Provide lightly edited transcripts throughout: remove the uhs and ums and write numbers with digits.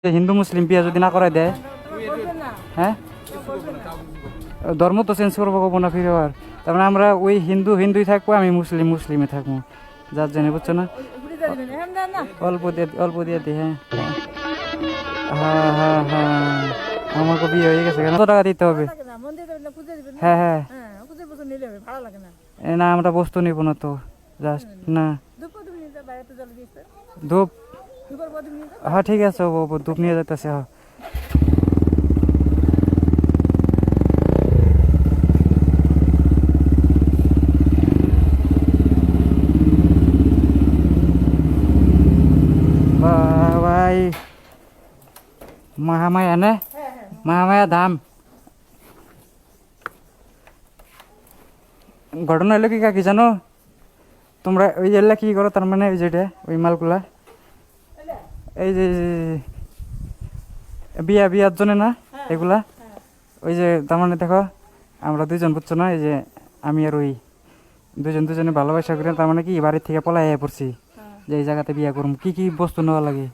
হিন্দু মুসলিম বিয়ে যদি না করে দেয়, হ্যাঁ ধর্ম তো চেঞ্জ করবো কব না ফিরে আর, তার মানে আমরা ওই হিন্দুই থাকবো, আমি মুসলিমে থাকবো, যার জন্য বুঝছো না। অল্প দিয়ে দিই, হ্যাঁ হ্যাঁ হ্যাঁ হ্যাঁ, আমাকে বিয়ে হয়ে গেছে, কত টাকা দিতে হবে? হ্যাঁ হ্যাঁ, না আমরা বস্তু নিব না তো, জাস্ট না ধূপ, হ্যাঁ ঠিক আছে, ধূপ নিয়ে যেতেছে, হ্যাঁ ভাই, মহামায়া না, মহামায়া ধাম। ঘটনা হলো কি কাকি জানো, তোমরা ওই এলা কি করো, তার মানে ওই যেটা ওই মালগুলা, এই যে বিয়ার জন্য না এগুলা, ওই যে তার মানে দেখো আমরা দুজন বুঝছো না, এই যে আমি আর ওই দুজনে ভালোবাসা করি, তার মানে কি বাড়ির থেকে পলাই পড়ছি যে এই জায়গাতে বিয়া করুম। কি কি বস্তু নেওয়া লাগে?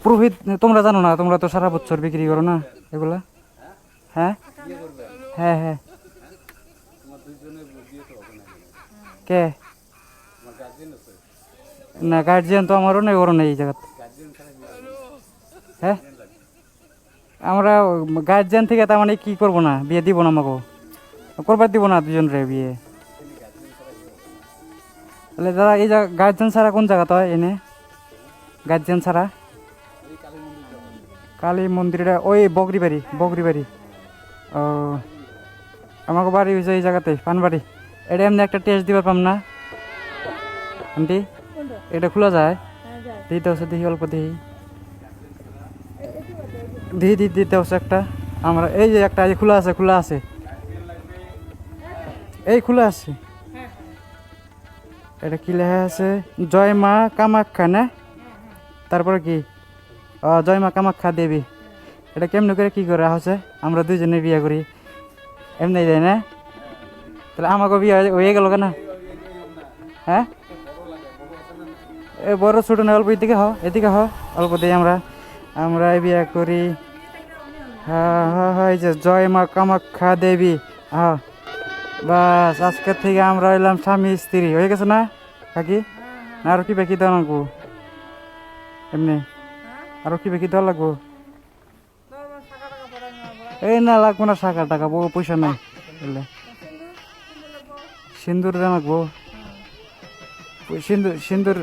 পুরোহিত তোমরা জানো না, তোমরা তো সারা বছর বিক্রি করো না এগুলা। হ্যাঁ হ্যাঁ হ্যাঁ, কে না গার্জিয়ান তো আমারও নেই, ওরও নেই এই জায়গাতে। হ্যাঁ আমরা গার্জিয়ান থেকে তার মানে কি করবো না, বিয়ে দিব না, আমাকে করবার দিব না দুজন রে বিয়ে। তাহলে দাদা এই গার্জিয়ান ছাড়া কোন জায়গা তো এনে গার্জিয়ান ছাড়া? কালী মন্দিরটা ওই বগরিবাড়ি। ও আমাকে বাড়ি হয়েছে এই জায়গাতে পানবাড়ি। এটা এমনি একটা টেস্ট দিবার পাম না আন্টি? এটা খোলা যায়? দিতে হচ্ছে, দেখি অল্প দিতে হচ্ছে একটা। আমরা এই যে একটা খোলা আছে এই খোলা আছে। এটা কি লেখা আছে? জয় মা কামাখ্যা না? তারপরে কি? জয় মা কামাখ্যা দেবী। এটা কেমনে করে কি করা হচ্ছে? আমরা দুজনে বিয়ে করি এমনি যায় না? তাহলে আমাকে বিয়ে হয়ে গেল কেন? হ্যাঁ এ বড় ছোট না, অল্প এদিকে অল্প দিই আমরা বিয়ে করি। হ্যাঁ হ্যাঁ হ্যাঁ, এই যে জয় মা কামাখ্যা দেবী। হ্যাঁ বাস, আজকের থেকে আমরা হইলাম স্বামী স্ত্রী, হয়ে গেছে না কাকি? না আরো কি বাকি দেওয়া লাগবো? এমনি আরো কি বাকি দেওয়া লাগবো? এই না লাগবো না, টাকা বউ পয়সা নাই বললে। সিন্দুর দেওয়া লাগবো, সিন্দুর